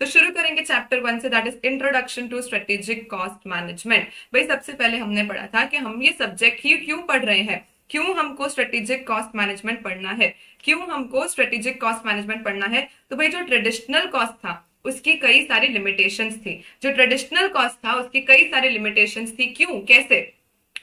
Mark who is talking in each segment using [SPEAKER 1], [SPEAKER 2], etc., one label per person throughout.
[SPEAKER 1] तो शुरू करेंगे चैप्टर 1 से, that is introduction to strategic cost management. भाई सबसे पहले हमने पढ़ा था कि हम ये सब्जेक्ट ही क्यों पढ़ रहे हैं, क्यों हमको स्ट्रेटेजिक कॉस्ट मैनेजमेंट पढ़ना है, क्यों हमको स्ट्रेटेजिक कॉस्ट मैनेजमेंट पढ़ना है। तो भाई जो ट्रेडिशनल कॉस्ट था उसकी कई सारी लिमिटेशंस थी, जो ट्रेडिशनल कॉस्ट था उसकी कई सारी लिमिटेशंस थी। क्यों, कैसे?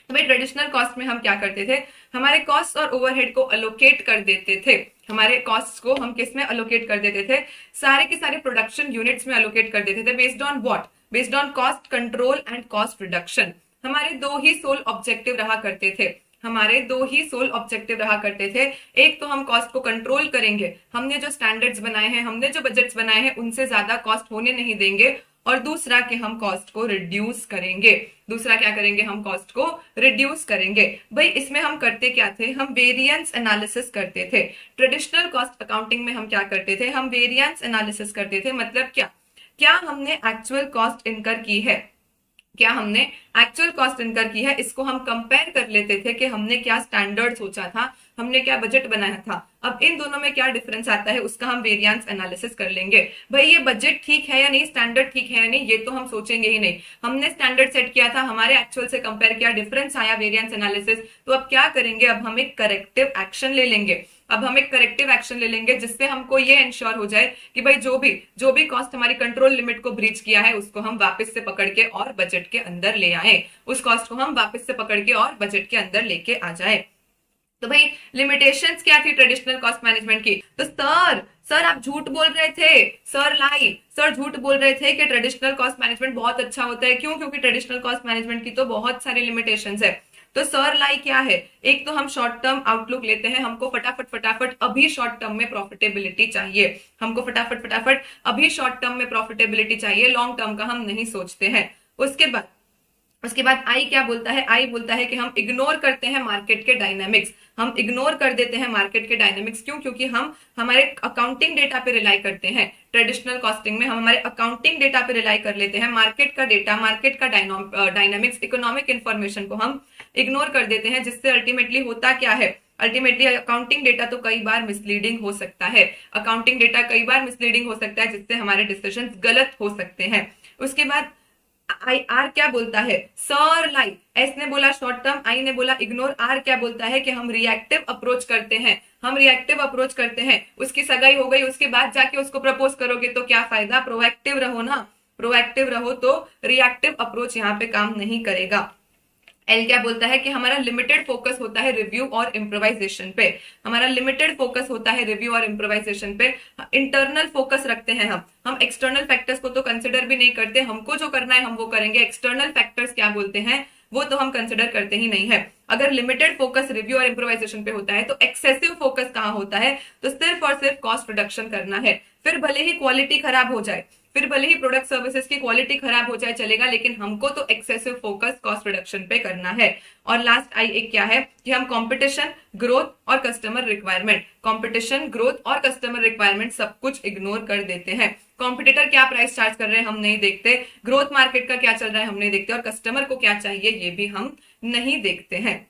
[SPEAKER 1] तो भाई ट्रेडिशनल कॉस्ट में हम क्या करते थे, हमारे कॉस्ट और ओवरहेड को अलोकेट कर देते थे। हमारे कॉस्ट को हम किस में अलोकेट कर देते थे, सारे के सारे प्रोडक्शन यूनिट्स में अलोकेट कर देते थे। Based on what, based on cost control and cost reduction. हमारे दो ही सोल ऑब्जेक्टिव रहा करते थे, हमारे दो ही सोल ऑब्जेक्टिव रहा करते थे। एक तो हम कॉस्ट को कंट्रोल करेंगे, हमने जो स्टैंडर्ड्स बनाए हैं, हमने जो बजट्स बनाए हैं उनसे ज्यादा कॉस्ट होने नहीं देंगे। और दूसरा कि हम कॉस्ट को रिड्यूस करेंगे। दूसरा क्या करेंगे, हम कॉस्ट को रिड्यूस करेंगे। भाई इसमें हम करते क्या थे, हम वेरिएंस एनालिसिस करते थे। ट्रेडिशनल कॉस्ट अकाउंटिंग में हम क्या करते थे, हम वेरिएंस एनालिसिस करते थे। मतलब क्या, क्या हमने एक्चुअल कॉस्ट इनकर की है, क्या हमने एक्चुअल कॉस्ट इनकर की है, इसको हम कंपेयर कर लेते थे कि हमने क्या स्टैंडर्ड सोचा था, हमने क्या बजट बनाया था। अब इन दोनों में क्या डिफरेंस आता है उसका हम वेरिएंस एनालिसिस कर लेंगे। भाई ये बजट ठीक है या नहीं, स्टैंडर्ड ठीक है या नहीं, ये तो हम सोचेंगे ही नहीं। हमने स्टैंडर्ड सेट किया था, हमारे एक्चुअल से कंपेयर किया, डिफरेंस आया, वेरिएंस एनालिसिस। तो अब क्या करेंगे, अब हम एक करेक्टिव एक्शन ले लेंगे। अब हम एक करेक्टिव एक्शन ले लेंगे जिससे हमको ये इंश्योर हो जाए कि भाई जो भी कॉस्ट हमारी कंट्रोल लिमिट को ब्रीच किया है उसको हम वापस से पकड़ के और बजट के अंदर ले आए, उस कॉस्ट को हम वापस से पकड़ के और बजट के अंदर लेके आ जाए। तो भाई लिमिटेशंस क्या थी ट्रेडिशनल कॉस्ट मैनेजमेंट की? तो सर आप झूठ बोल रहे थे, सर झूठ बोल रहे थे कि ट्रेडिशनल कॉस्ट मैनेजमेंट बहुत अच्छा होता है। क्यों? क्योंकि ट्रेडिशनल कॉस्ट मैनेजमेंट की तो बहुत सारी लिमिटेशंस है। तो सर लाई क्या है, एक तो हम शॉर्ट टर्म आउटलुक लेते हैं, हमको फटाफट अभी शॉर्ट टर्म में प्रॉफिटेबिलिटी चाहिए, हमको फटाफट अभी शॉर्ट टर्म में प्रॉफिटेबिलिटी चाहिए, लॉन्ग टर्म का हम नहीं सोचते हैं। उसके बाद आई क्या बोलता है, आई बोलता है कि हम इग्नोर करते हैं मार्केट के डायनामिक्स, हम इग्नोर कर देते हैं मार्केट के डायनामिक्स। क्यों? क्योंकि हम हमारे अकाउंटिंग डेटा पे रिलाई करते हैं। ट्रेडिशनल कॉस्टिंग में हम हमारे अकाउंटिंग डेटा पे रिलाई कर लेते हैं, मार्केट का डेटा, मार्केट का डायनामिक्स, इकोनॉमिक इंफॉर्मेशन को हम इग्नोर कर देते हैं। जिससे अल्टीमेटली होता क्या है, अल्टीमेटली अकाउंटिंग डेटा तो कई बार मिसलीडिंग हो सकता है, अकाउंटिंग डेटा कई बार मिसलीडिंग हो सकता है जिससे हमारे डिसीजन गलत हो सकते हैं। उसके बाद आई आर क्या बोलता है, सर लाई, एस ने बोला शॉर्ट टर्म, आई ने बोला इग्नोर, आर क्या बोलता है कि हम रिएक्टिव अप्रोच करते हैं, हम रिएक्टिव अप्रोच करते हैं। उसकी सगाई हो गई, उसके बाद जाके उसको प्रपोज करोगे तो क्या फायदा, प्रोएक्टिव रहो ना, प्रोएक्टिव रहो, तो रिएक्टिव अप्रोच यहाँ पे काम नहीं करेगा। एल क्या बोलता है कि हमारा लिमिटेड फोकस होता है रिव्यू और इम्प्रोवाइजेशन पे, हमारा लिमिटेड फोकस होता है रिव्यू और इम्प्रोवाइजेशन पे। इंटरनल फोकस रखते हैं हम एक्सटर्नल फैक्टर्स को तो कंसिडर भी नहीं करते, हमको जो करना है हम वो करेंगे। एक्सटर्नल फैक्टर्स क्या बोलते हैं वो तो हम कंसिडर करते ही नहीं है। अगर लिमिटेड फोकस रिव्यू और इम्प्रोवाइजेशन पे होता है तो एक्सेसिव फोकस कहाँ होता है, तो सिर्फ और सिर्फ कॉस्ट रिडक्शन करना है। फिर भले ही क्वालिटी खराब हो जाए, फिर भले ही प्रोडक्ट सर्विसेज की क्वालिटी खराब हो जाए चलेगा, लेकिन हमको तो एक्सेसिव फोकस कॉस्ट रिडक्शन पे करना है। और लास्ट आई एक क्या है कि हम कंपटीशन, ग्रोथ और कस्टमर रिक्वायरमेंट, कंपटीशन, ग्रोथ और कस्टमर रिक्वायरमेंट सब कुछ इग्नोर कर देते हैं। कॉम्पिटिटर क्या प्राइस चार्ज कर रहे हैं हम नहीं देखते, ग्रोथ मार्केट का क्या चल रहा है हम नहीं देखते, और कस्टमर को क्या चाहिए ये भी हम नहीं देखते हैं।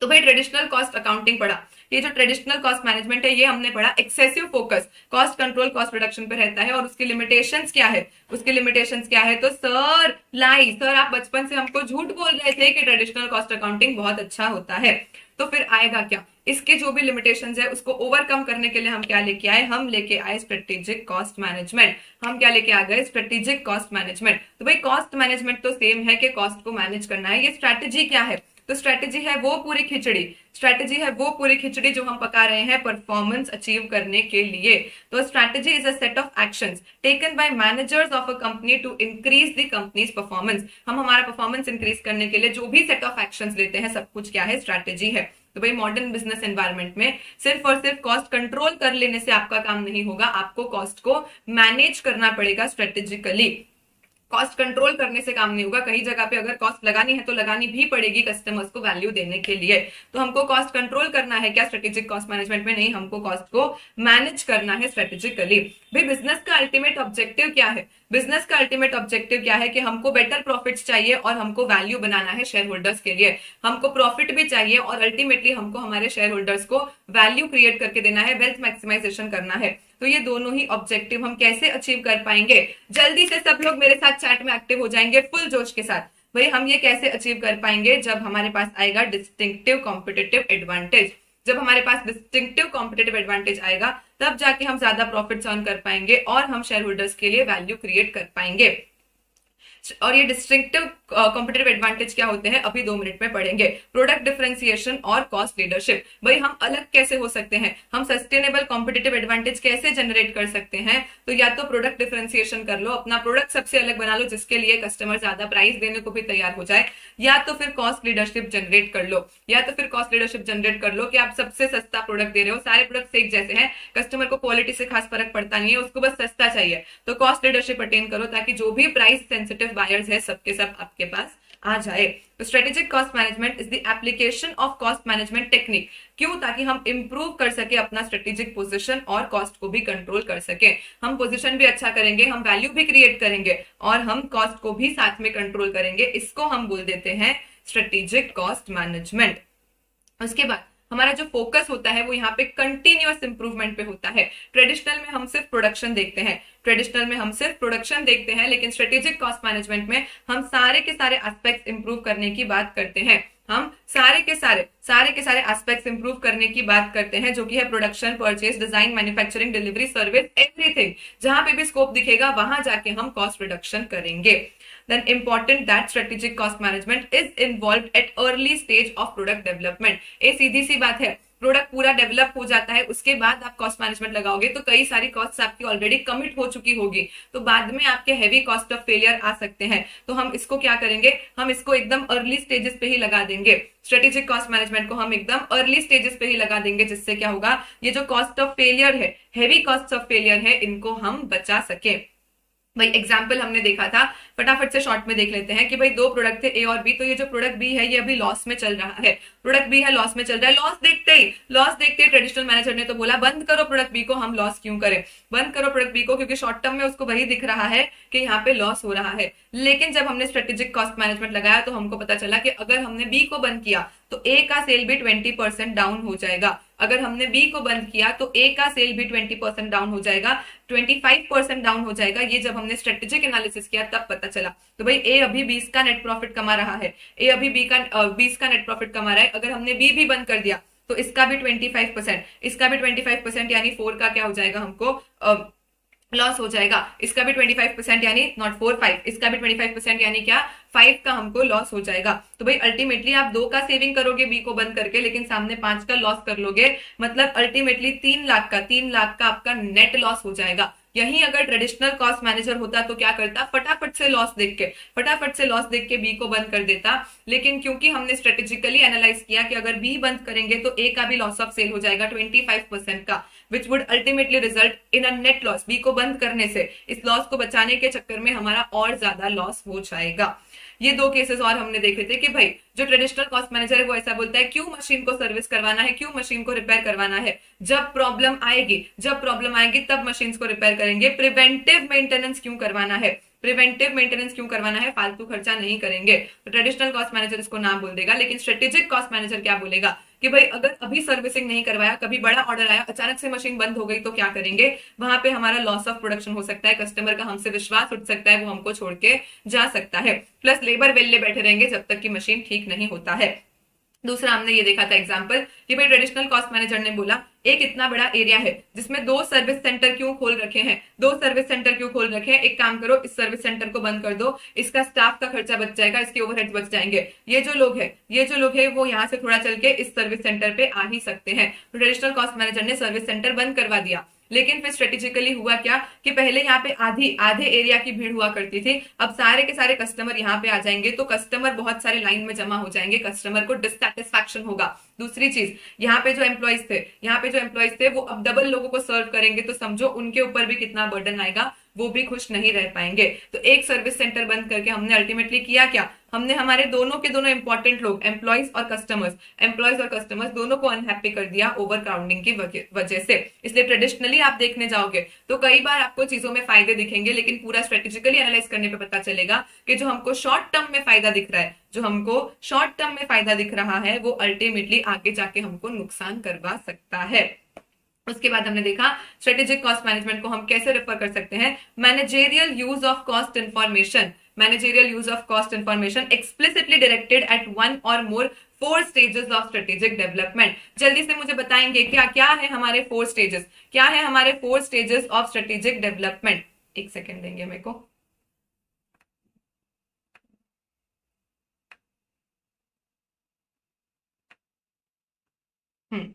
[SPEAKER 1] तो भाई ट्रेडिशनल कॉस्ट अकाउंटिंग पढ़ा, ये जो ट्रेडिशनल कॉस्ट मैनेजमेंट है ये हमने पढ़ा, excessive focus cost control cost reduction पे रहता है। और उसकी लिमिटेशंस क्या है, उसकी लिमिटेशंस क्या है, तो सर लाई, सर आप बचपन से हमको झूठ बोल रहे थे कि ट्रेडिशनल कॉस्ट अकाउंटिंग बहुत अच्छा होता है। तो फिर आएगा क्या, इसके जो भी लिमिटेशंस है उसको ओवरकम करने के लिए हम क्या लेके आए, हम लेके आए स्ट्रेटेजिक कॉस्ट मैनेजमेंट। हम क्या लेके आ गए, स्ट्रेटेजिक कॉस्ट मैनेजमेंट। तो भाई कॉस्ट मैनेजमेंट तो सेम है कि कॉस्ट को मैनेज करना है, ये स्ट्रैटेजी क्या है, तो स्ट्रैटेजी है वो पूरी खिचड़ी, स्ट्रैटेजी है वो पूरी खिचड़ी जो हम पका रहे हैं परफॉर्मेंस अचीव करने के लिए। तो strategy is a set of actions taken by managers of a company to increase the company's performance. हम हमारा परफॉर्मेंस इंक्रीज करने के लिए जो भी सेट ऑफ एक्शंस लेते हैं सब कुछ क्या है, स्ट्रैटेजी है। तो भाई मॉडर्न बिजनेस एनवायरनमेंट में सिर्फ और सिर्फ कॉस्ट कंट्रोल कर लेने से आपका काम नहीं होगा, आपको कॉस्ट को मैनेज करना पड़ेगा स्ट्रेटेजिकली। कॉस्ट कंट्रोल करने से काम नहीं होगा, कई जगह पे अगर कॉस्ट लगानी है तो लगानी भी पड़ेगी कस्टमर्स को वैल्यू देने के लिए। तो हमको कॉस्ट कंट्रोल करना है क्या, स्ट्रेटेजिक कॉस्ट मैनेजमेंट में नहीं, हमको कॉस्ट को मैनेज करना है स्ट्रेटेजिकली। भाई बिजनेस का अल्टीमेट ऑब्जेक्टिव क्या है, बिजनेस का अल्टीमेट ऑब्जेक्टिव क्या है कि हमको बेटर प्रॉफिट्स चाहिए और हमको वैल्यू बनाना है शेयर होल्डर्स के लिए। हमको प्रॉफिट भी चाहिए और अल्टीमेटली हमको हमारे शेयर होल्डर्स को वैल्यू क्रिएट करके देना है, वेल्थ मैक्सिमाइजेशन करना है। तो ये दोनों ही ऑब्जेक्टिव हम कैसे अचीव कर पाएंगे? जल्दी से सब लोग मेरे साथ चैट में एक्टिव हो जाएंगे फुल जोश के साथ। भाई हम ये कैसे अचीव कर पाएंगे? जब हमारे पास आएगा डिस्टिंक्टिव कॉम्पिटिटिव एडवांटेज। जब हमारे पास डिस्टिंक्टिव कॉम्पिटिटिव एडवांटेज आएगा तब जाके हम ज्यादा प्रॉफिट अर्न कर पाएंगे और हम शेयर होल्डर्स के लिए वैल्यू क्रिएट कर पाएंगे। और ये डिस्टिंक्टिव कॉम्पिटिटिव एडवांटेज क्या होते हैं अभी 2 मिनट में पढ़ेंगे। प्रोडक्ट डिफरेंशिएशन और कॉस्ट लीडरशिप। भाई हम अलग कैसे हो सकते हैं? हम सस्टेनेबल कॉम्पिटिटिव एडवांटेज कैसे जनरेट कर सकते हैं? तो या तो प्रोडक्ट डिफरेंशिएशन कर लो, अपना प्रोडक्ट सबसे अलग बना लो जिसके लिए कस्टमर ज्यादा प्राइस देने को भी तैयार हो जाए, या तो फिर कॉस्ट लीडरशिप जनरेट कर लो। या तो फिर कॉस्ट लीडरशिप जनरेट कर लो कि आप सबसे सस्ता प्रोडक्ट दे रहे हो, सारे प्रोडक्ट एक जैसे हैं, कस्टमर को क्वालिटी से खास फर्क पड़ता नहीं है, उसको बस सस्ता चाहिए, तो कॉस्ट लीडरशिप अटेन करो ताकि जो भी प्राइस सेंसिटिव बायर्स है सबके सब आपके पास आ जाए। तो strategic cost management is the application of cost management technique. क्यों? ताकि हम इंप्रूव कर सके अपना स्ट्रेटेजिक पोजीशन और कॉस्ट को भी कंट्रोल कर सके। हम पोजीशन भी अच्छा करेंगे, हम वैल्यू भी क्रिएट करेंगे और हम कॉस्ट को भी साथ में कंट्रोल करेंगे। इसको हम बोल देते हैं स्ट्रेटेजिक कॉस्ट मैनेजमेंट। उसके बाद हमारा जो फोकस होता है वो यहाँ पे कंटिन्यूअस इंप्रूवमेंट पे होता है। ट्रेडिशनल में हम सिर्फ प्रोडक्शन देखते हैं, लेकिन स्ट्रेटेजिक कॉस्ट मैनेजमेंट में हम सारे के सारे एस्पेक्ट्स इंप्रूव करने की बात करते हैं। हम सारे के सारे एस्पेक्ट्स इंप्रूव करने की बात करते हैं, जो कि है production, purchase, design, manufacturing, delivery, service, everything. जहां पे भी स्कोप दिखेगा वहां जाके हम कॉस्ट रिडक्शन करेंगे। Then important that strategic cost management is involved at early stage of product development। ये सीधी सी बात है, प्रोडक्ट पूरा डेवलप हो जाता है उसके बाद आप कॉस्ट मैनेजमेंट लगाओगे तो कई सारी कॉस्ट आपकी ऑलरेडी कमिट हो चुकी होगी, तो बाद में आपके हैवी कॉस्ट ऑफ फेलियर आ सकते हैं। तो हम इसको क्या करेंगे? हम इसको एकदम अर्ली स्टेजेस पे ही लगा देंगे। स्ट्रेटेजिक कॉस्ट मैनेजमेंट को हम एकदम अर्ली स्टेजेस पे ही लगा देंगे, जिससे क्या होगा, ये जो कॉस्ट ऑफ फेलियर है, हैवी कॉस्ट ऑफ फेलियर है, इनको हम बचा सके। भाई एग्जाम्पल हमने देखा था, फटाफट से शॉर्ट में देख लेते हैं कि भाई 2 प्रोडक्ट थे ए और बी। तो ये जो प्रोडक्ट बी है ये अभी लॉस में चल रहा है, प्रोडक्ट बी है लॉस में चल रहा है। लॉस देखते ही ट्रेडिशनल मैनेजर ने तो बोला बंद करो प्रोडक्ट बी को, हम लॉस क्यों करें, बंद करो प्रोडक्ट बी को, क्योंकि शॉर्ट टर्म में उसको वही दिख रहा है कि यहाँ पे लॉस हो रहा है। लेकिन जब हमने स्ट्रेटेजिक कॉस्ट मैनेजमेंट लगाया तो हमको पता चला कि अगर हमने बी को बंद किया तो ए का सेल भी 20% डाउन हो जाएगा। अगर हमने बी को बंद किया तो ए का सेल भी 20% डाउन हो जाएगा, 25% डाउन हो जाएगा। ये जब हमने स्ट्रेटेजिक एनालिसिस किया तब पता चला। तो भाई ए अभी 20 का नेट प्रॉफिट कमा रहा है, ए अभी 20 का नेट प्रॉफिट कमा रहा है। अगर हमने बी भी बंद कर दिया तो इसका भी 25%, इसका भी 25% यानी 4 का क्या हो जाएगा, हमको लॉस हो जाएगा। इसका भी 25% यानी नॉट 4, 5, इसका भी 25% यानी क्या, 5 का हमको लॉस हो जाएगा। तो भाई अल्टीमेटली आप 2 का सेविंग करोगे बी को बंद करके, लेकिन सामने 5 का लॉस कर लोगे, मतलब अल्टीमेटली 3 लाख का आपका नेट लॉस हो जाएगा। यही अगर ट्रेडिशनल कॉस्ट मैनेजर होता तो क्या करता, फटाफट से लॉस देख के बी को बंद कर देता। लेकिन क्योंकि हमने स्ट्रेटेजिकली एनालाइज किया कि अगर बी बंद करेंगे तो ए का भी लॉस ऑफ सेल हो जाएगा 25% का, which would ultimately result in a net loss. B को बंद करने से इस लॉस को बचाने के चक्कर में हमारा और ज्यादा लॉस हो जाएगा। ये 2 केसेस और हमने देखे थे कि भाई जो ट्रेडिशनल कॉस्ट मैनेजर है वो ऐसा बोलता है क्यों मशीन को सर्विस करवाना है, क्यों मशीन को रिपेयर करवाना है, जब प्रॉब्लम आएगी तब मशीन को रिपेयर करेंगे। प्रिवेंटिव मेंटेनेंस क्यों करवाना है, फालतू खर्चा नहीं करेंगे। तो ट्रेडिशनल कॉस्ट मैनेजर इसको ना बोल देगा, लेकिन स्ट्रेटेजिक कॉस्ट मैनेजर क्या बोलेगा कि भाई अगर अभी सर्विसिंग नहीं करवाया, कभी बड़ा ऑर्डर आया, अचानक से मशीन बंद हो गई तो क्या करेंगे, वहां पे हमारा लॉस ऑफ प्रोडक्शन हो सकता है, कस्टमर का हमसे विश्वास उठ सकता है, वो हमको छोड़ के जा सकता है, प्लस लेबर वेल्ले बैठे रहेंगे जब तक कि मशीन ठीक नहीं होता है। दूसरा हमने ये देखा था एग्जांपल कि भाई ट्रेडिशनल कॉस्ट मैनेजर ने बोला एक इतना बड़ा एरिया है जिसमें 2 सर्विस सेंटर क्यों खोल रखे हैं, एक काम करो इस सर्विस सेंटर को बंद कर दो, इसका स्टाफ का खर्चा बच जाएगा, इसके ओवरहेड्स बच जाएंगे। ये जो लोग है वो यहाँ से थोड़ा चल के इस सर्विस सेंटर पे आ ही सकते हैं। तो ट्रेडिशनल कॉस्ट मैनेजर ने सर्विस सेंटर बंद करवा दिया। लेकिन फिर स्ट्रेटेजिकली हुआ क्या कि पहले यहाँ पे आधे एरिया की भीड़ हुआ करती थी, अब सारे के सारे कस्टमर यहाँ पे आ जाएंगे तो कस्टमर बहुत सारे लाइन में जमा हो जाएंगे, कस्टमर को डिससैटिस्फैक्शन होगा। दूसरी चीज, यहाँ पे जो एम्प्लॉइज थे वो अब डबल लोगों को सर्व करेंगे, तो समझो उनके ऊपर भी कितना बर्डन आएगा, वो भी खुश नहीं रह पाएंगे। तो एक सर्विस सेंटर बंद करके हमने अल्टीमेटली किया क्या, हमने हमारे दोनों के दोनों इंपॉर्टेंट लोग एम्प्लॉइज और कस्टमर्स दोनों को अनहैप्पी कर दिया ओवर क्राउडिंग की वजह से। इसलिए ट्रेडिशनली आप देखने जाओगे तो कई बार आपको चीजों में फायदे दिखेंगे, लेकिन पूरा स्ट्रेटेजिकली एनालाइज करने पे पता चलेगा कि जो हमको शॉर्ट टर्म में फायदा दिख रहा है वो अल्टीमेटली आगे जाके हमको नुकसान करवा सकता है। उसके बाद हमने देखा स्ट्रेटेजिक कॉस्ट मैनेजमेंट को हम कैसे रेफर कर सकते हैं, managerial use of cost information, managerial use of cost information explicitly directed eight one और मोर 4 स्टेजेस ऑफ स्ट्रेटेजिक डेवलपमेंट। जल्दी से मुझे बताएंगे क्या क्या है हमारे 4 स्टेजेस, क्या है हमारे 4 स्टेजेस ऑफ स्ट्रेटेजिक डेवलपमेंट। एक सेकेंड देंगे मेरे को। हम्म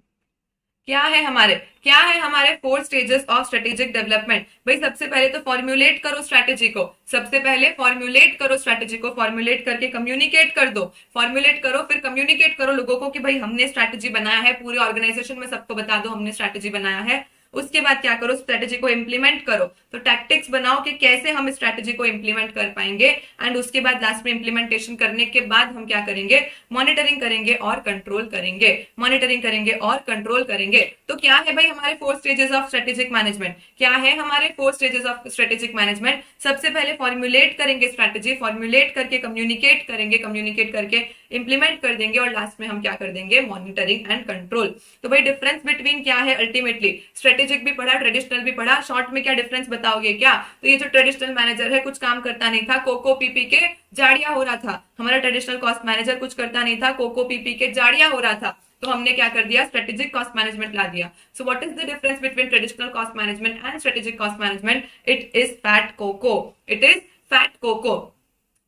[SPEAKER 1] क्या है हमारे 4 स्टेजेस ऑफ स्ट्रेटेजिक डेवलपमेंट। भाई सबसे पहले तो फॉर्म्युलेट करो स्ट्रेटेजी को, सबसे पहले फॉर्म्युलेट करो स्ट्रेटेजी को, फॉर्म्युलेट करके कम्युनिकेट कर दो, फॉर्म्युलेट करो फिर कम्युनिकेट करो लोगों को कि भाई हमने स्ट्रेटेजी बनाया है, पूरे ऑर्गेनाइजेशन में सबको बता दो हमने स्ट्रेटेजी बनाया है। उसके बाद क्या करो, स्ट्रेटेजी को इंप्लीमेंट करो, तो टैक्टिक्स बनाओ कि कैसे हम स्ट्रेटेजी को इंप्लीमेंट कर पाएंगे। एंड उसके बाद लास्ट में इंप्लीमेंटेशन करने के बाद हम क्या करेंगे, मॉनिटरिंग करेंगे और कंट्रोल करेंगे, मॉनिटरिंग करेंगे और कंट्रोल करेंगे। तो क्या है भाई हमारे 4 स्टेजेस ऑफ स्ट्रेटेजिक मैनेजमेंट, क्या है हमारे 4 स्टेजेस ऑफ स्ट्रेटेजिक मैनेजमेंट। सबसे पहले फॉर्म्युलेट करेंगे स्ट्रेटेजी, फॉर्म्युलेट करके कम्युनिकेट करेंगे, कम्युनिकेट करके इंप्लीमेंट कर देंगे और लास्ट में हम क्या कर देंगे, मॉनिटरिंग एंड कंट्रोल। तो भाई डिफरेंस बिटवीन क्या है अल्टीमेटली, स्ट्रेटेजिक भी पढ़ा ट्रेडिशनल भी पढ़ा, शॉर्ट में क्या डिफरेंस बताओगे क्या। तो ये जो ट्रेडिशनल मैनेजर है कुछ काम करता नहीं था, कोको पीपी के जाड़िया हो रहा था, हमारा ट्रेडिशनल कॉस्ट मैनेजर कुछ करता नहीं था, कोको पीपी के जाड़िया हो रहा था, तो हमने क्या कर दिया, स्ट्रेटेजिक कॉस्ट मैनेजमेंट ला दिया। So what is the difference between traditional cost management and strategic cost management, it is fat coco, it is fat coco.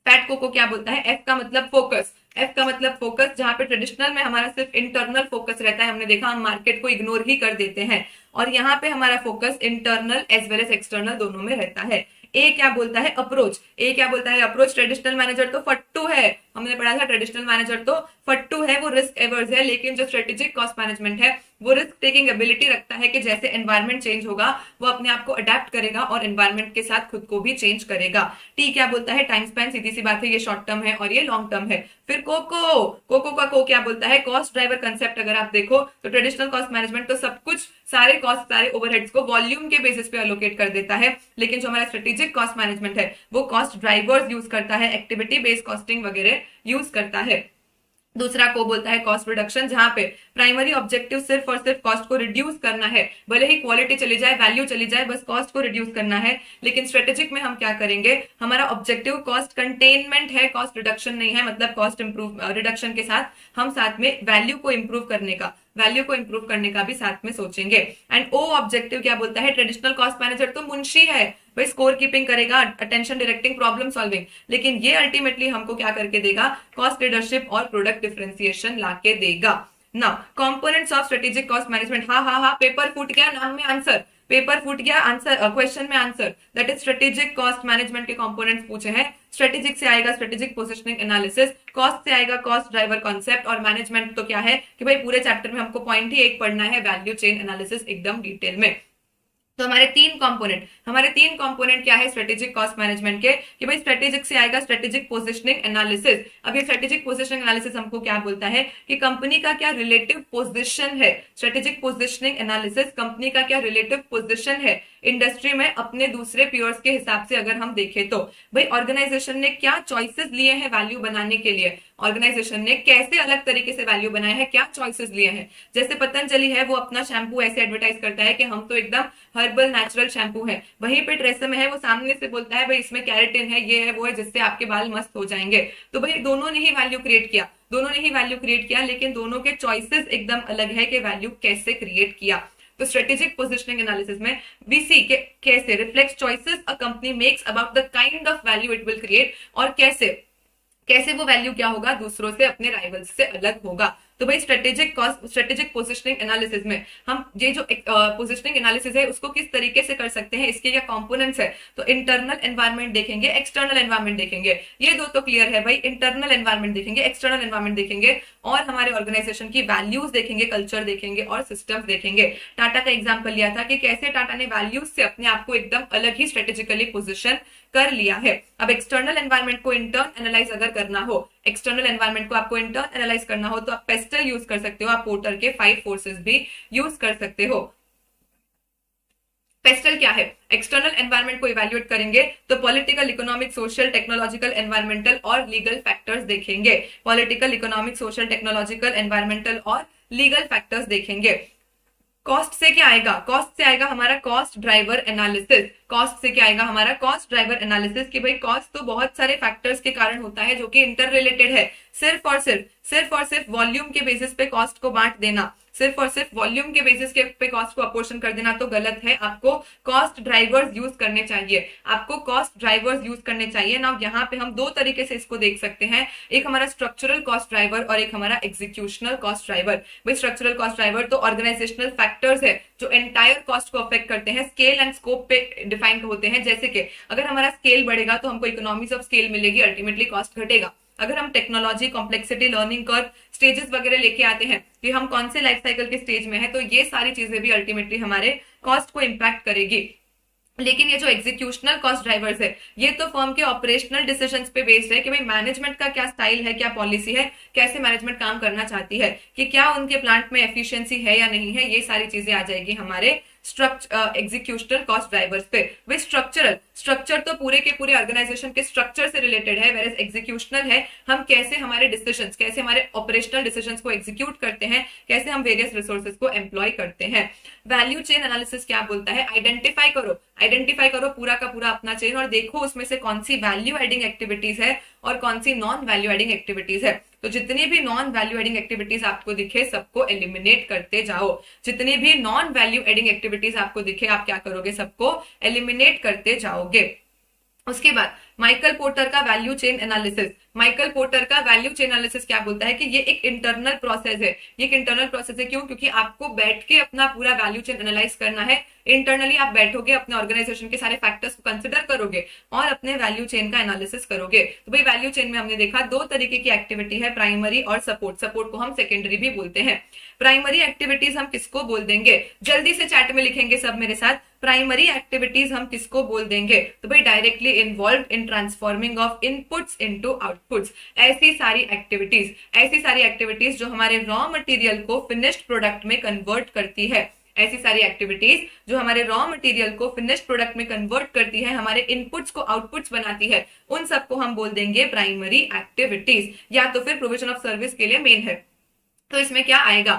[SPEAKER 1] Fat coco क्या बोलता है, एफ का मतलब फोकस, एफ का मतलब फोकस, जहां पे ट्रेडिशनल में हमारा सिर्फ इंटरनल फोकस रहता है, हमने देखा हम मार्केट को इग्नोर ही कर देते हैं, और यहाँ पे हमारा focus internal as well as external दोनों में रहता है। ए क्या बोलता है, अप्रोच, ए क्या बोलता है, अप्रोच। ट्रेडिशनल मैनेजर तो फट्टू है, हमने पढ़ा था ट्रेडिशनल मैनेजर तो फट्टू है, वो रिस्क एवर्स है, लेकिन जो स्ट्रेटेजिक कॉस्ट मैनेजमेंट है वो रिस्क टेकिंग एबिलिटी रखता है कि जैसे एनवायरमेंट चेंज होगा वो अपने आप को अडेप्ट करेगा और एनवायरमेंट के साथ खुद को भी चेंज करेगा। टी क्या बोलता है, टाइम स्पैन, सीधी सी बात है ये शॉर्ट टर्म है और ये लॉन्ग टर्म है। फिर कोको, कोको का को क्या बोलता है, कॉस्ट ड्राइवर कंसेप्ट। अगर आप देखो तो ट्रेडिशनल कॉस्ट मैनेजमेंट तो सब कुछ, सारे कॉस्ट, सारे ओवरहेड्स को वॉल्यूम के बेसिस पे अलोकेट कर देता है, लेकिन जो हमारा स्ट्रेटेजिक कॉस्ट मैनेजमेंट है वो कॉस्ट ड्राइवर्स यूज करता है, एक्टिविटी बेस्ड कॉस्टिंग वगैरह यूज करता है। दूसरा को बोलता है कॉस्ट रिडक्शन, जहां पे प्राइमरी ऑब्जेक्टिव सिर्फ और सिर्फ कॉस्ट को रिड्यूस करना है, भले ही क्वालिटी चली जाए, वैल्यू चली जाए, बस कॉस्ट को रिड्यूस करना है। लेकिन स्ट्रेटेजिक में हम क्या करेंगे, हमारा ऑब्जेक्टिव कॉस्ट कंटेनमेंट है, कॉस्ट रिडक्शन नहीं है, मतलब कॉस्ट इंप्रूव रिडक्शन के साथ हम साथ में वैल्यू को इंप्रूव करने का, वैल्यू को इंप्रूव करने का भी साथ में सोचेंगे। एंड ओ ऑब्जेक्टिव क्या बोलता है, ट्रेडिशनल कॉस्ट मैनेजर तो मुंशी है भाई, स्कोर कीपिंग करेगा, अटेंशन डायरेक्टिंग, प्रॉब्लम सॉल्विंग, लेकिन ये अल्टीमेटली हमको क्या करके देगा, कॉस्ट लीडरशिप और प्रोडक्ट डिफरेंशिएशन लाके देगा। Now components of strategic cost management, हाँ पेपर फूट गया, नाम में आंसर, पेपर फूट गया, आंसर क्वेश्चन में answer, that is strategic cost management के कंपोनेंट्स पूछे हैं। स्ट्रेटेजिक से आएगा स्ट्रेटेजिक पोजीशनिंग एनालिसिस, कॉस्ट से आएगा कॉस्ट ड्राइवर कॉन्सेप्ट, और मैनेजमेंट तो क्या है कि भाई पूरे चैप्टर में हमको पॉइंट ही एक पढ़ना है, वैल्यू चेन एनालिसिस एकदम डिटेल में। तो हमारे तीन कंपोनेंट क्या है स्ट्रेटेजिक कॉस्ट मैनेजमेंट के, कि भाई स्ट्रेटेजिक से आएगा स्ट्रेटेजिक पोजीशनिंग एनालिसिस। अब ये स्ट्रेटेजिक पोजीशनिंग एनालिसिस हमको क्या बोलता है कि कंपनी का क्या रिलेटिव पोजीशन है, स्ट्रेटेजिक पोजीशनिंग एनालिसिस कंपनी का क्या रिलेटिव पोजीशन है इंडस्ट्री में अपने दूसरे पीयर्स के हिसाब से अगर हम देखें तो। भाई ऑर्गेनाइजेशन ने क्या चॉइसेस लिए हैं वैल्यू बनाने के लिए, ऑर्गेनाइजेशन ने कैसे अलग तरीके से वैल्यू बनाया है, क्या चॉइसेस लिए हैं। जैसे पतंजलि है वो अपना शैम्पू ऐसे एडवर्टाइज करता है कि हम तो एकदम हर्बल नेचुरल शैम्पू है, वहीं पे ट्रेसम है वो सामने से बोलता है भाई इसमें कैरेटिन है, ये है वो है, जिससे आपके बाल मस्त हो जाएंगे। तो भाई दोनों ने ही वैल्यू क्रिएट किया, दोनों ने ही वैल्यू क्रिएट किया, लेकिन दोनों के चॉइसेस एकदम अलग है कि वैल्यू कैसे क्रिएट किया। तो स्ट्रेटेजिक पोजीशनिंग एनालिसिस में वी सी के कैसे reflects choices a company makes about the kind of value it will create, और कैसे वो वैल्यू क्या होगा, दूसरों से, अपने राइवल्स से अलग होगा। तो भाई स्ट्रेटेजिक पोजीशनिंग एनालिसिस में हम ये जो पोजीशनिंग एनालिसिस है उसको किस तरीके से कर सकते हैं, इसके क्या कंपोनेंट्स है, तो इंटरनल एनवायरनमेंट देखेंगे, एक्सटर्नल एनवायरनमेंट देखेंगे, ये दो तो क्लियर है भाई, इंटरनल एनवायरनमेंट देखेंगे, एक्सटर्नल एनवायरनमेंट देखेंगे, और हमारे ऑर्गेनाइजेशन की वैल्यूज देखेंगे, कल्चर देखेंगे और सिस्टम्स देखेंगे। टाटा का एग्जाम्पल लिया था कि कैसे टाटा ने वैल्यूज से अपने आप को एकदम अलग ही स्ट्रेटेजिकली पोजिशन कर लिया है। अब एक्सटर्नल एनवायरनमेंट को इंटर्न एनालाइज अगर करना हो, एक्सटर्नल एनवायरनमेंट को आपको इंटर्न एनालाइज करना हो तो आप पेस्टल यूज कर सकते हो, आप पोर्टर के 5 फोर्सेस भी यूज कर सकते हो। पेस्टल क्या है, एक्सटर्नल एनवायरनमेंट को इवैल्यूएट करेंगे तो political, economic, social, technological, environmental और लीगल फैक्टर्स देखेंगे, political, economic, social, technological, environmental और लीगल फैक्टर्स देखेंगे। कॉस्ट से क्या आएगा, कॉस्ट से आएगा हमारा कॉस्ट ड्राइवर एनालिसिस। कॉस्ट से क्या आएगा हमारा कॉस्ट ड्राइवर एनालिसिस, कि भाई कॉस्ट तो बहुत सारे फैक्टर्स के कारण होता है जो कि इंटर रिलेटेड है। सिर्फ और सिर्फ वॉल्यूम के बेसिस पे कॉस्ट को बांट देना, सिर्फ और सिर्फ वॉल्यूम के बेसिस के पे कॉस्ट को अपोर्शन कर देना तो गलत है। आपको कॉस्ट ड्राइवर्स यूज करने चाहिए, आपको कॉस्ट ड्राइवर्स यूज करने चाहिए ना। यहाँ पे हम दो तरीके से इसको देख सकते हैं, एक हमारा स्ट्रक्चरल कॉस्ट ड्राइवर और एक हमारा एग्जीक्यूशनल कॉस्ट ड्राइवर। भाई स्ट्रक्चरल कॉस्ट ड्राइवर तो ऑर्गेनाइजेशनल फैक्टर्स है जो एंटायर कॉस्ट को अफेक्ट करते हैं, स्केल एंड स्कोप पे डिफाइन होते हैं। जैसे कि अगर हमारा स्केल बढ़ेगा तो हमको इकोनॉमीज ऑफ स्केल मिलेगी, अल्टीमेटली कॉस्ट घटेगा। अगर हम technology, complexity, learning curve, stages वगैरह लेके आते हैं कि हम कौन से लाइफ साइकिल के स्टेज में है, तो ये सारी चीजें भी अल्टीमेटली हमारे कॉस्ट को इम्पैक्ट करेगी। लेकिन ये जो एग्जीक्यूशनल कॉस्ट ड्राइवर्स है ये तो फर्म के ऑपरेशनल डिसीजंस पे बेस्ड है कि भाई मैनेजमेंट का क्या स्टाइल है, क्या पॉलिसी है, कैसे मैनेजमेंट काम करना चाहती है, कि क्या उनके प्लांट में एफिशिएंसी है या नहीं है, ये सारी चीजें आ जाएगी हमारे एग्जीक्यूशनल कॉस्ट ड्राइवर्स पे। वे स्ट्रक्चर तो पूरे के पूरे ऑर्गेनाइजेशन के स्ट्रक्चर से रिलेटेड है, वेयर एग्जीक्यूशनल है हम कैसे हमारे डिसीजंस, कैसे हमारे ऑपरेशनल डिसीजंस को एग्जीक्यूट करते हैं, कैसे हम वेरियस रिसोर्सेज को एम्प्लॉय करते हैं। वैल्यू चेन एनालिसिस क्या बोलता है, आइडेंटिफाई करो पूरा का पूरा अपना चेन और देखो उसमें से कौन सी वैल्यू एडिंग एक्टिविटीज है और कौन सी नॉन वैल्यू एडिंग एक्टिविटीज है। तो जितनी भी नॉन वैल्यू एडिंग एक्टिविटीज आपको दिखे सबको एलिमिनेट करते जाओ, जितनी भी नॉन वैल्यू एडिंग एक्टिविटीज आपको दिखे आप क्या करोगे, सबको एलिमिनेट करते जाओगे। उसके बाद माइकल पोर्टर का value chain analysis. Michael porter का वैल्यू चेन एनालिसिस क्या बोलता है कि ये एक इंटरनल प्रोसेस है। ये एक इंटरनल प्रोसेस है क्यों, क्योंकि आपको बैठ के अपना पूरा वैल्यू चेन एनालाइज करना है। इंटरनली आप बैठोगे, अपने ऑर्गेनाइजेशन के सारे फैक्टर्स को कंसिडर करोगे और अपने वैल्यू चेन का एनालिसिस करोगे। तो भाई वैल्यू चेन में हमने देखा दो तरीके की एक्टिविटी है, प्राइमरी और सपोर्ट को हम सेकेंडरी भी बोलते हैं। प्राइमरी एक्टिविटीज हम किसको बोल देंगे, जल्दी से चैट में लिखेंगे सब मेरे साथ, प्राइमरी एक्टिविटीज हम किसको बोल देंगे, तो भाई directly involve in transforming of inputs into outputs. ऐसी सारी एक्टिविटीज जो हमारे रॉ मटेरियल को फिनिश्ड प्रोडक्ट में कन्वर्ट करती है, ऐसी सारी एक्टिविटीज जो हमारे रॉ मटेरियल को फिनिश्ड प्रोडक्ट में कन्वर्ट करती है, हमारे इनपुट्स को आउटपुट्स बनाती है, उन सबको हम बोल देंगे प्राइमरी एक्टिविटीज, या तो फिर प्रोविजन ऑफ सर्विस के लिए मेन है। तो इसमें क्या आएगा,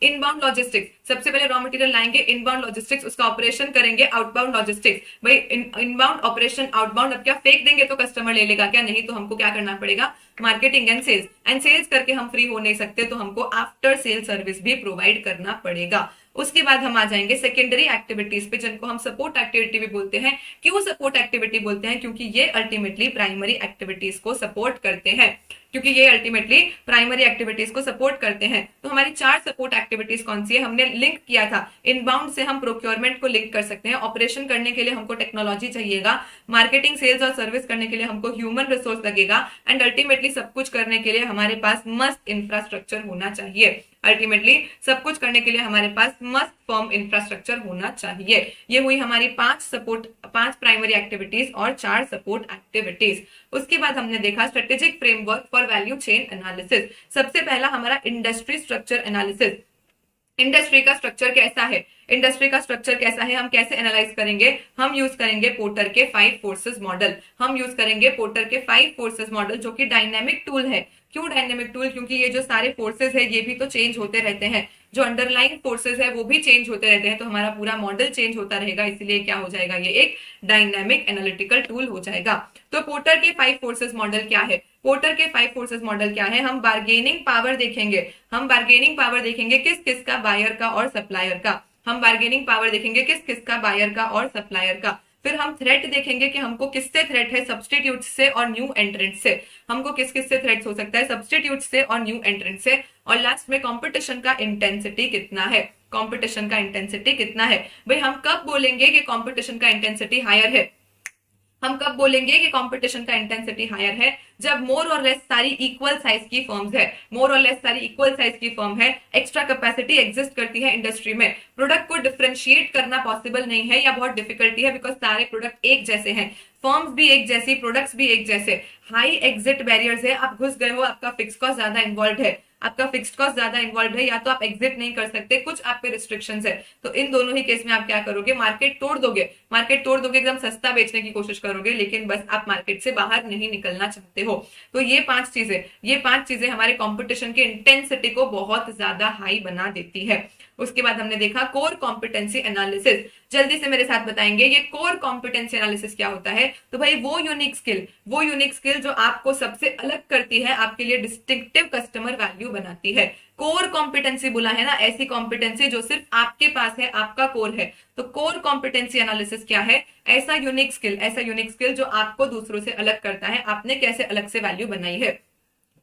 [SPEAKER 1] इनबाउंड लॉजिस्टिक्स। सबसे पहले रॉ मटेरियल लाएंगे, इनबाउंड लॉजिस्टिक्स, उसका ऑपरेशन करेंगे, आउटबाउंड लॉजिस्टिक्स। भाई इनबाउंड ऑपरेशन, आउटबाउंड, अब क्या फेंक देंगे तो कस्टमर ले लेगा क्या, नहीं, तो हमको क्या करना पड़ेगा, मार्केटिंग एंड सेल्स करके हम फ्री हो नहीं सकते, तो हमको आफ्टर सेल सर्विस भी प्रोवाइड करना पड़ेगा। उसके बाद हम आ जाएंगे सेकेंडरी एक्टिविटीज पे, जिनको हम सपोर्ट एक्टिविटी भी बोलते हैं। क्यों सपोर्ट एक्टिविटी बोलते हैं, क्योंकि ये अल्टीमेटली प्राइमरी एक्टिविटीज को सपोर्ट करते हैं, तो हमारी 4 सपोर्ट एक्टिविटीज कौन सी है, हमने लिंक किया था। इनबाउंड से हम प्रोक्योरमेंट को लिंक कर सकते हैं, ऑपरेशन करने के लिए हमको टेक्नोलॉजी चाहिएगा, मार्केटिंग, सेल्स और सर्विस करने के लिए हमको ह्यूमन रिसोर्स लगेगा, एंड अल्टीमेटली सब कुछ करने के लिए हमारे पास मस्त इंफ्रास्ट्रक्चर होना चाहिए। अल्टीमेटली सब कुछ करने के लिए हमारे पास मस्त फर्म इंफ्रास्ट्रक्चर होना चाहिए। ये हुई हमारी 5 प्राइमरी एक्टिविटीज और 4 सपोर्ट एक्टिविटीज। उसके बाद हमने देखा strategic framework for value chain analysis. सबसे पहला हमारा इंडस्ट्री स्ट्रक्चर एनालिसिस। इंडस्ट्री का स्ट्रक्चर कैसा है, हम कैसे एनालाइज करेंगे, हम यूज करेंगे पोर्टर के 5 फोर्सेस मॉडल, जो कि डायनेमिक टूल है। क्यों डायनेमिक टूल, क्योंकि ये जो सारे फोर्सेस है ये भी तो चेंज होते रहते हैं, जो अंडरलाइन फोर्सेस है वो भी चेंज होते रहते हैं, तो हमारा पूरा मॉडल चेंज होता रहेगा, इसलिए क्या हो जाएगा, ये एक डायनेमिक एनालिटिकल टूल हो जाएगा। तो पोर्टर के 5 फोर्सेस मॉडल क्या है, हम बार्गेनिंग पावर देखेंगे किस किस का, बायर का और सप्लायर का। फिर हम थ्रेट देखेंगे कि हमको किससे थ्रेट है, सब्स्टिट्यूट से और न्यू एंट्रेंट से, हमको किस किस से थ्रेट हो सकता है, सब्स्टिट्यूट से और न्यू एंट्रेंट से। और लास्ट में कंपटीशन का इंटेंसिटी कितना है, भाई हम कब बोलेंगे कि कंपटीशन का इंटेंसिटी हायर है, जब मोर और लेस सारी इक्वल साइज की फर्म्स है, एक्स्ट्रा कैपेसिटी एग्जिस्ट करती है इंडस्ट्री में, प्रोडक्ट को डिफरेंशिएट करना पॉसिबल नहीं है या बहुत डिफिकल्टी है, बिकॉज सारे प्रोडक्ट एक जैसे हैं, फर्म्स भी एक जैसी, प्रोडक्ट्स भी एक जैसे, हाई एग्जिट बैरियर्स है, आप घुस गए हो, आपका फिक्स कॉस्ट ज्यादा इन्वॉल्व है, या तो आप एग्जिट नहीं कर सकते, कुछ आप पे रिस्ट्रिक्शंस है, तो इन दोनों ही केस में आप क्या करोगे, मार्केट तोड़ दोगे, एकदम सस्ता बेचने की कोशिश करोगे, लेकिन बस आप मार्केट से बाहर नहीं निकलना चाहते हो। तो ये 5 चीजें हमारे कंपटीशन के इंटेंसिटी को बहुत ज्यादा हाई बना देती है। उसके बाद हमने देखा कोर कॉम्पिटेंसी एनालिसिस। जल्दी से मेरे साथ बताएंगे ये कोर कॉम्पिटेंसी एनालिसिस क्या होता है। तो भाई वो यूनिक स्किल जो आपको सबसे अलग करती है, आपके लिए डिस्टिंक्टिव कस्टमर वैल्यू बनाती है। कोर कॉम्पिटेंसी बोला है ना, ऐसी कॉम्पिटेंसी जो सिर्फ आपके पास है, आपका कोर है। तो कोर कॉम्पिटेंसी एनालिसिस क्या है? ऐसा यूनिक स्किल जो आपको दूसरों से अलग करता है, आपने कैसे अलग से वैल्यू बनाई है।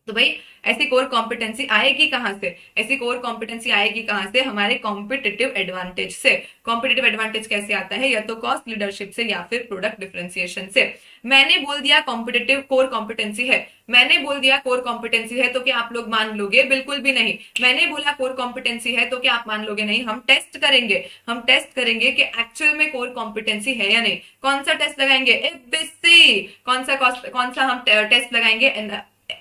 [SPEAKER 1] तो भाई ऐसी कोर कॉम्पिटेंसी आएगी कहां से? ऐसी कोर कॉम्पिटेंसी आएगी कहां से? हमारे कॉम्पिटिटिव एडवांटेज से। कॉम्पिटिटिव एडवांटेज कैसे आता है? या तो कॉस्ट लीडरशिप से या फिर प्रोडक्ट डिफरेंशिएशन से। मैंने बोल दिया कॉम्पिटिटिव कोर कॉम्पिटेंसी है, मैंने बोल दिया कोर कॉम्पिटेंसी है, तो क्या आप लोग मान लोगे? बिल्कुल भी नहीं। मैंने बोला कोर कॉम्पिटेंसी है तो क्या आप मान लोगे? नहीं। हम टेस्ट करेंगे कि एक्चुअल में कोर कॉम्पिटेंसी है या नहीं। कौन सा टेस्ट लगाएंगे? एफबीसी। कौन सा हम टेस्ट लगाएंगे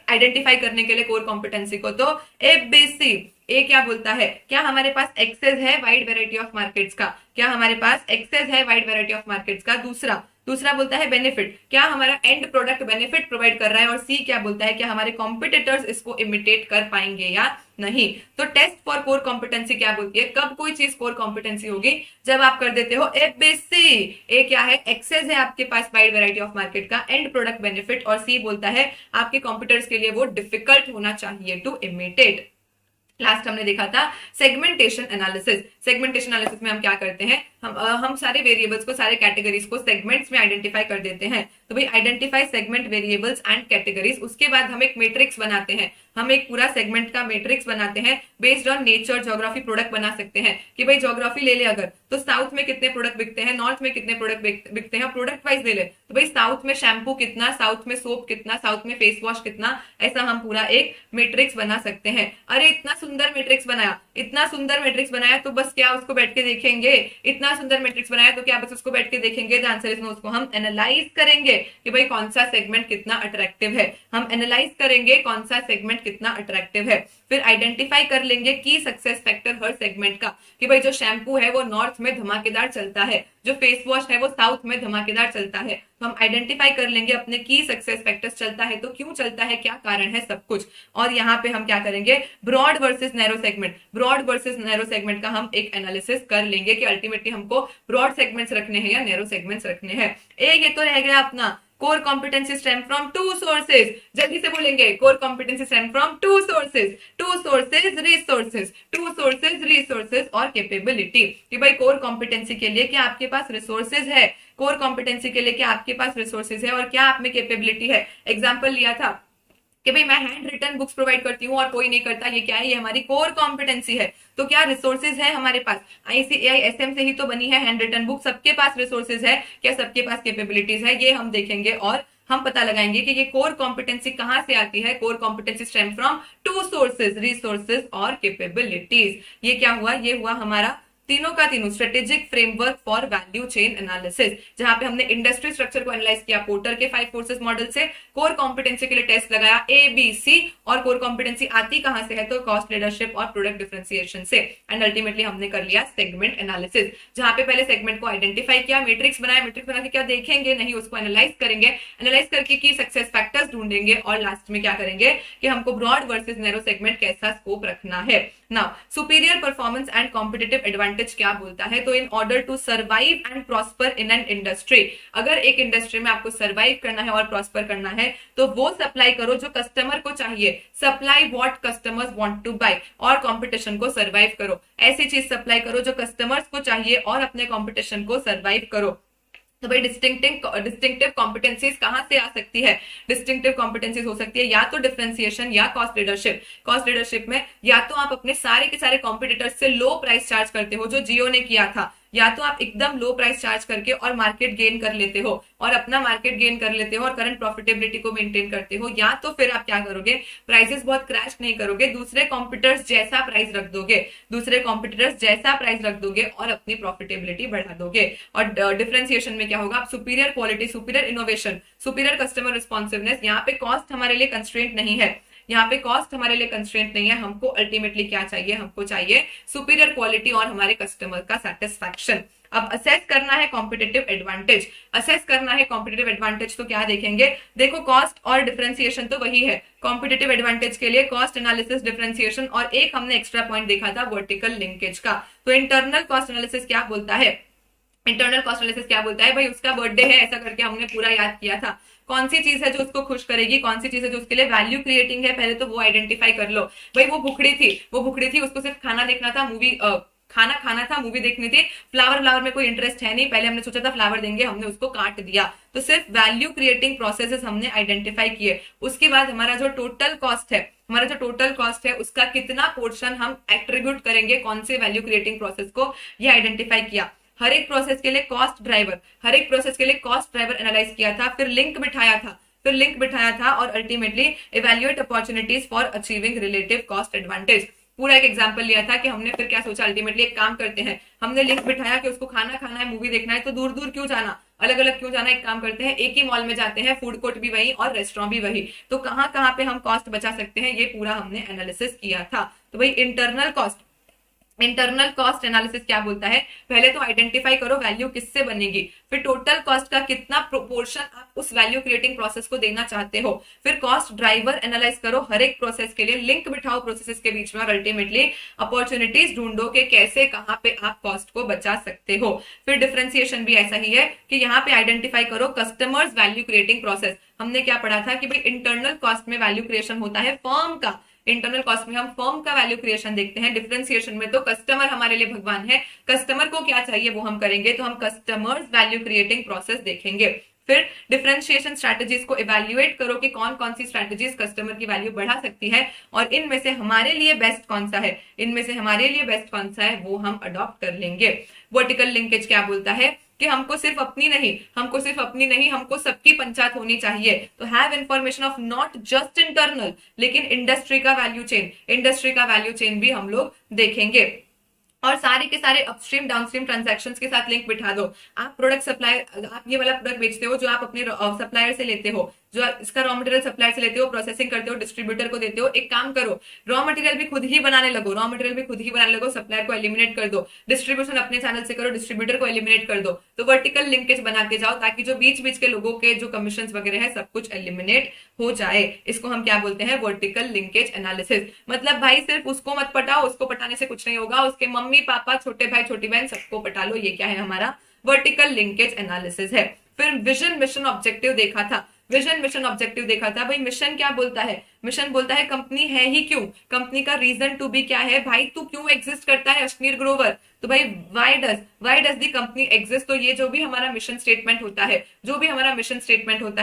[SPEAKER 1] आइडेंटिफाई करने के लिए कोर कॉम्पिटेंसी को? तो एफबीसी। ए क्या बोलता है? क्या हमारे पास एक्सेस है वाइड वैरायटी ऑफ मार्केट्स का? क्या हमारे पास एक्सेस है वाइड वैरायटी ऑफ मार्केट्स का? दूसरा बोलता है बेनिफिट, क्या हमारा एंड प्रोडक्ट बेनिफिट प्रोवाइड कर रहा है? और सी क्या बोलता है? क्या हमारे कॉम्पिटिटर्स इसको इमिटेट कर पाएंगे या नहीं। तो टेस्ट फॉर कोर कॉम्पिटेंसी क्या बोलती है? कब कोई चीज कोर कॉम्पिटेंसी होगी? जब आप कर देते हो एफबीसी। ए क्या है? एक्सेस है आपके पास वाइड वैरायटी ऑफ मार्केट का, एंड प्रोडक्ट बेनिफिट, और सी बोलता है आपके कॉम्पिटिटर्स के लिए वो डिफिकल्ट होना चाहिए टू इमिटेट। लास्ट हमने देखा था सेगमेंटेशन एनालिसिस। सेगमेंटेशन एनालिसिस में हम क्या करते हैं? हम सारे वेरिएबल्स को, सारे कैटेगरीज को सेगमेंट्स में आइडेंटिफाई कर देते हैं। तो भाई identify segment variables and categories. उसके बाद हम एक मैट्रिक्स बनाते हैं, हम एक पूरा सेगमेंट का मैट्रिक्स बनाते हैं based on nature, geography, product बना सकते हैं कि भाई ज्योग्राफी ले ले अगर, तो साउथ में कितने प्रोडक्ट बिकते हैं, नॉर्थ में कितने प्रोडक्ट बिकते हैं, प्रोडक्ट वाइज ले ले तो भाई साउथ में शैम्पू कितना, साउथ में सोप कितना, साउथ में फेस वॉश कितना, ऐसा हम पूरा एक मैट्रिक्स बना सकते हैं। अरे इतना सुंदर मैट्रिक्स बनाया तो बस क्या उसको बैठ के देखेंगे? इतना सुंदर मैट्रिक्स बनाया तो क्या बस उसको बैठ के देखेंगे? The answer is no. उसको हम एनालाइज करेंगे कि भाई कौन सा सेगमेंट कितना अट्रैक्टिव है। हम एनालाइज करेंगे कौन सा सेगमेंट कितना अट्रैक्टिव है, फिर आइडेंटिफाई कर लेंगे की सक्सेस फैक्टर हर सेगमेंट का कि भाई जो शैम्पू है वो नॉर्थ में धमाकेदार चलता है, जो फेस वॉश है वो साउथ में धमाकेदार चलता है। तो हम आइडेंटिफाई कर लेंगे अपने की सक्सेस फैक्टर्स, चलता है तो क्यों चलता है, क्या कारण है, सब कुछ। और यहाँ पे हम क्या करेंगे? ब्रॉड वर्सेस नैरो सेगमेंट का हम एक एनालिसिस कर लेंगे कि अल्टीमेटली हमको ब्रॉड सेगमेंट्स रखने हैं या नैरो सेगमेंट्स रखने हैं। ये तो रह गया अपना core competency stem from two sources. जल्दी से बोलेंगे, core competency stem from two sources और कैपेबिलिटी। कि भाई कोर कॉम्पिटेंसी के लिए क्या आपके पास रिसोर्सेज है, कोर कॉम्पिटेंसी के लिए क्या आपके पास रिसोर्सेज है और क्या आप में कैपेबिलिटी है। एग्जांपल लिया था कि भाई मैं हैंड रिटन बुक्स प्रोवाइड करती हूँ और कोई नहीं करता, ये क्या है? ये हमारी कोर कॉम्पिटेंसी है। तो क्या रिसोर्सेज है हमारे पास? ICAI-SM से ही तो बनी है हैंड रिटन बुक। सबके पास रिसोर्सेज है क्या? सबके पास कैपेबिलिटीज है? ये हम देखेंगे और हम पता लगाएंगे कि ये कोर कॉम्पिटेंसी कहां से आती है। Core competency stem from two sources, resources और कैपेबिलिटीज। ये क्या हुआ? ये हुआ हमारा तीनों का तीनों strategic framework for value chain analysis, जहां पे हमने इंडस्ट्री स्ट्रक्चर को एनालाइज किया पोर्टर के 5 फोर्सेस मॉडल से, कोर कॉम्पिटेंसी के लिए टेस्ट लगाया ABC, और कोर कॉम्पिटेंसी आती कहां से है? तो कॉस्ट लीडरशिप और प्रोडक्ट डिफरेंशिएशन से। एंड अल्टीमेटली हमने कर लिया सेगमेंट एनालिसिस, जहां पे पहले सेगमेंट को आइडेंटिफाई किया, मैट्रिक्स बनाया, मैट्रिक्स बना के क्या देखेंगे? नहीं, उसको एनालाइज करेंगे, एनालाइज करके की सक्सेस फैक्टर्स ढूंढेंगे और लास्ट में क्या करेंगे कि हमको ब्रॉड वर्सेस नैरो सेगमेंट कैसा स्कोप रखना है। Now superior performance and competitive advantage क्या बोलता है? तो in order to survive and prosper in an industry, अगर एक इंडस्ट्री में आपको सर्वाइव करना है और प्रॉस्पर करना है तो वो सप्लाई करो जो कस्टमर को चाहिए। Supply what customers want to buy, और कंपटीशन को सर्वाइव करो। ऐसी चीज सप्लाई करो जो कस्टमर्स को चाहिए और अपने कंपटीशन को सर्वाइव करो। तो भाई डिस्टिंक्टिव कॉम्पिटेंसीज कहां से आ सकती है? डिस्टिंक्टिव कॉम्पिटेंसीज हो सकती है या तो डिफरेंशिएशन या कॉस्ट लीडरशिप। कॉस्ट लीडरशिप में या तो आप अपने सारे के सारे कॉम्पिटिटर्स से लो प्राइस चार्ज करते हो, जो जियो ने किया था, या तो आप एकदम लो प्राइस चार्ज करके और मार्केट गेन कर लेते हो और अपना मार्केट गेन कर लेते हो और करंट प्रॉफिटेबिलिटी को मेंटेन करते हो, या तो फिर आप क्या करोगे? प्राइसेस बहुत क्रैश नहीं करोगे, दूसरे कॉम्पिटिटर्स जैसा प्राइस रख दोगे और अपनी प्रॉफिटेबिलिटी बढ़ा दोगे। और डिफरेंशिएशन में क्या होगा? आप superior quality, superior innovation, superior customer responsiveness, यहाँ पे कॉस्ट हमारे लिए कंस्ट्रेंट नहीं है, हमको अल्टीमेटली क्या चाहिए? हमको चाहिए सुपीरियर क्वालिटी और हमारे कस्टमर का सेटिस्फैक्शन। अब असेस करना है कॉम्पिटिटिव एडवांटेज। असेस करना है कॉम्पिटिटिव एडवांटेज तो क्या देखेंगे, देखो कॉस्ट और डिफरेंशिएशन तो वही है। कॉम्पिटिटिव एडवांटेज के लिए कॉस्ट एनालिसिस, डिफरेंशिएशन और एक हमने एक्स्ट्रा पॉइंट देखा था वर्टिकल लिंकेज का। तो इंटरनल कॉस्ट एनालिसिस क्या बोलता है, इंटरनल कॉस्ट एनालिसिस क्या बोलता है, भाई उसका बर्थडे है ऐसा करके हमने पूरा याद किया था, कौन सी चीज है जो उसको खुश करेगी, कौन सी चीज है जो उसके लिए वैल्यू क्रिएटिंग है, पहले तो वो आइडेंटिफाई कर लो। भाई वो भुखड़ी थी, उसको सिर्फ खाना देखना था, मूवी खाना खाना था, मूवी देखनी थी, फ्लावर में कोई इंटरेस्ट है नहीं, पहले हमने सोचा था फ्लावर देंगे, हमने उसको काट दिया। तो सिर्फ वैल्यू क्रिएटिंग प्रोसेसेस हमने आइडेंटिफाई किए। उसके बाद हमारा जो टोटल कॉस्ट है उसका कितना पोर्शन हम एट्रीब्यूट करेंगे कौन से वैल्यू क्रिएटिंग प्रोसेस को, ये आइडेंटिफाई किया। हर एक प्रोसेस के लिए कॉस्ट ड्राइवर एनालाइज किया था, फिर लिंक बिठाया था और ultimately evaluate opportunities for achieving relative cost advantage. पूरा एक एग्जांपल लिया था कि हमने फिर क्या सोचा, अल्टीमेटली एक काम करते हैं, हमने लिंक बिठाया कि उसको खाना खाना है, मूवी देखना है, तो दूर दूर क्यों जाना, अलग अलग क्यों जाना, एक काम करते हैं एक ही मॉल में जाते हैं, फूड कोर्ट भी वही और रेस्टोरेंट भी वही, तो कहाँ कहाँ पे हम कॉस्ट बचा सकते हैं, ये पूरा हमने एनालिसिस किया था। तो भाई इंटरनल कॉस्ट एनालिसिस क्या बोलता है, पहले तो आइडेंटिफाई करो वैल्यू किससे बनेगी, फिर टोटल कॉस्ट का कितना प्रोपोर्शन आप उस वैल्यू क्रिएटिंग प्रोसेस को देना चाहते हो, फिर कॉस्ट ड्राइवर एनालाइज करो हर एक प्रोसेस के लिए, लिंक बिठाओ प्रोसेसेस के बीच में और अल्टीमेटली अपॉर्चुनिटीज ढूंढो कि कैसे कहाँ पे आप कॉस्ट को बचा सकते हो। फिर डिफरेंशिएशन भी ऐसा ही है कि यहाँ पे आइडेंटिफाई करो कस्टमर्स वैल्यू क्रिएटिंग प्रोसेस। हमने क्या पढ़ा था कि भाई इंटरनल कॉस्ट में वैल्यू क्रिएशन होता है फर्म का, इंटरनल कॉस्ट में हम फर्म का वैल्यू क्रिएशन देखते हैं, डिफरेंशिएशन में तो कस्टमर हमारे लिए भगवान है, कस्टमर को क्या चाहिए वो हम करेंगे, तो हम कस्टमर्स वैल्यू क्रिएटिंग प्रोसेस देखेंगे। फिर डिफरेंशिएशन स्ट्रैटेजीज को इवैल्यूएट करो कि कौन कौन सी स्ट्रैटेजीज कस्टमर की वैल्यू बढ़ा सकती है और इनमें से हमारे लिए बेस्ट कौन सा है वो हम अडॉप्ट कर लेंगे। वर्टिकल लिंकेज क्या बोलता है कि हमको सिर्फ अपनी नहीं हमको सबकी पंचायत होनी चाहिए। तो have information of not just internal, लेकिन इंडस्ट्री का वैल्यू चेन भी हम लोग देखेंगे। और सारे के सारे अपस्ट्रीम डाउनस्ट्रीम ट्रांजैक्शंस के साथ लिंक बिठा दो। आप प्रोडक्ट सप्लायर, आप ये वाला प्रोडक्ट बेचते हो जो आप अपने सप्लायर से लेते हो, जो इसका रॉ मटेरियल सप्लायर से लेते हो, प्रोसेसिंग करते हो, डिस्ट्रीब्यूटर को देते हो, एक काम करो रॉ मटेरियल भी खुद ही बनाने लगो, सप्लायर को एलिमिनेट कर दो, डिस्ट्रीब्यूशन अपने चैनल से करो, डिस्ट्रीब्यूटर को एलिमिनेट कर दो। तो वर्टिकल लिंकेज बनाते जाओ ताकि जो बीच बीच के लोगों के जो कमीशन वगैरह है सब कुछ एलिमिनेट हो जाए। इसको हम क्या बोलते हैं, वर्टिकल लिंकेज एनालिसिस। मतलब भाई सिर्फ उसको मत पटाओ, उसको पटाने से कुछ नहीं होगा, उसके मम्मी पापा छोटे भाई छोटी बहन सबको पटा लो, ये क्या है हमारा वर्टिकल लिंकेज एनालिसिस है। फिर विजन मिशन ऑब्जेक्टिव देखा था, भाई मिशन क्या बोलता है, मिशन बोलता है कंपनी है ही क्यों, कंपनी का रीजन टू बी क्या है, भाई तू क्यों एग्जिस्ट करता है अश्नीर ग्रोवर, तो भाई why does the company exist. तो ये जो भी हमारा मिशन स्टेटमेंट होता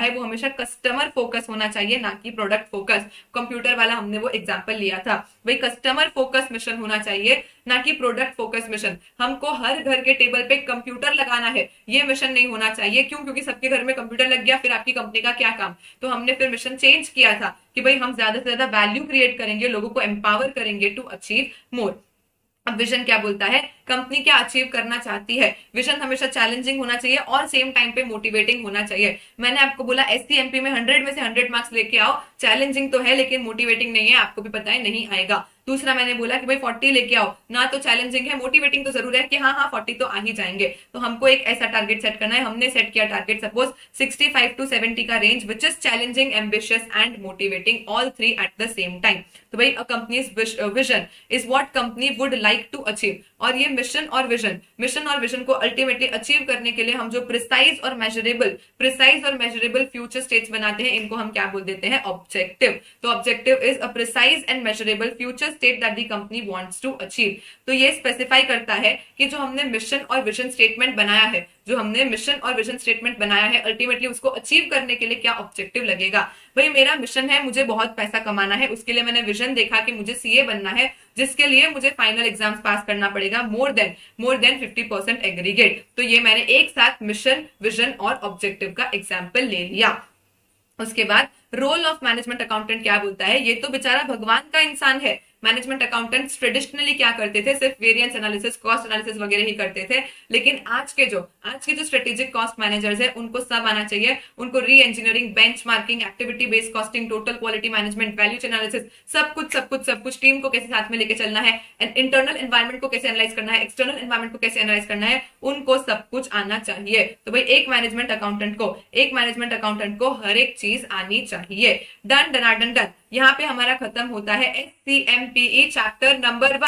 [SPEAKER 1] है वो हमेशा कस्टमर फोकस होना चाहिए, ना कि प्रोडक्ट फोकस। कंप्यूटर वाला हमने वो एग्जांपल लिया था, भाई कस्टमर फोकस मिशन होना चाहिए ना कि प्रोडक्ट फोकस मिशन। हमको हर घर के टेबल पे कंप्यूटर लगाना है, ये मिशन नहीं होना चाहिए। क्यों, क्योंकि सबके घर में कंप्यूटर लग गया, फिर आपकी कंपनी का क्या काम। तो हमने फिर मिशन चेंज किया था कि भाई हम ज्यादा से ज्यादा वैल्यू क्रिएट करेंगे, लोगों को एम्पावर करेंगे टू अचीव मोर। अब विजन क्या बोलता है, कंपनी क्या अचीव करना चाहती है। विजन हमेशा चैलेंजिंग होना चाहिए और सेम टाइम पे मोटिवेटिंग होना चाहिए। मैंने आपको बोला एससीएमपी में 100 में से 100 मार्क्स लेके आओ, चैलेंजिंग तो है लेकिन मोटिवेटिंग नहीं है, आपको भी पता है नहीं आएगा। दूसरा मैंने बोला कि भाई 40 लेके आओ, ना तो चैलेंजिंग है, मोटिवेटिंग तो जरूर है कि हाँ 40 तो आ ही जाएंगे। तो हमको एक ऐसा टारगेट सेट करना है, हमने सेट किया टारगेट सपोज 65 to 70 का range, which is challenging, ambitious and motivating, all three at the same time. तो भाई uh company's vision is what company would like to achieve. और ये मिशन और विजन को अल्टीमेटली अचीव करने के लिए हम जो प्रिसाइज और मेजरेबल फ्यूचर स्टेट्स बनाते हैं, इनको हम क्या बोल देते हैं, ऑब्जेक्टिव। तो objective is a precise and measurable future state that the company wants to achieve. तो ये स्पेसिफाई करता है कि जो हमने मिशन और विजन स्टेटमेंट बनाया है, अल्टीमेटली उसको अचीव करने के लिए क्या ऑब्जेक्टिव लगेगा। भाई मेरा मिशन है मुझे बहुत पैसा कमाना है, उसके लिए मैंने विजन देखा कि मुझे सीए बनना है, जिसके लिए मुझे फाइनल एग्जाम्स पास करना पड़ेगा मोर देन 50% एग्रीगेट। तो ये मैंने एक साथ मिशन, विजन और ऑब्जेक्टिव का एग्जाम्पल ले लिया। उसके बाद रोल ऑफ मैनेजमेंट अकाउंटेंट क्या बोलता है, ये तो बेचारा भगवान का इंसान है, मैनेजमेंट अकाउंटेंट्स ट्रेडिशनली क्या करते थे, सिर्फ वेरिएंस एनालिसिस, कॉस्ट एनालिसिस वगैरह ही करते थे। लेकिन आज के जो स्ट्रेटेजिक कॉस्ट मैनेजर्स है उनको सब आना चाहिए। उनको री engineering, benchmarking, activity based costing, total quality management, value chain analysis, सब कुछ टीम को कैसे साथ में लेके चलना है, इंटरनल एनवायरमेंट को कैसे एनालाइज करना है, एक्सटर्नल एनवायरमेंट को कैसे एनालाइज करना है, उनको सब कुछ आना चाहिए। तो भाई एक मैनेजमेंट अकाउंटेंट को हर एक चीज आनी चाहिए। Done done. यहाँ पे हमारा खत्म होता है SCMPE चैप्टर नंबर 1।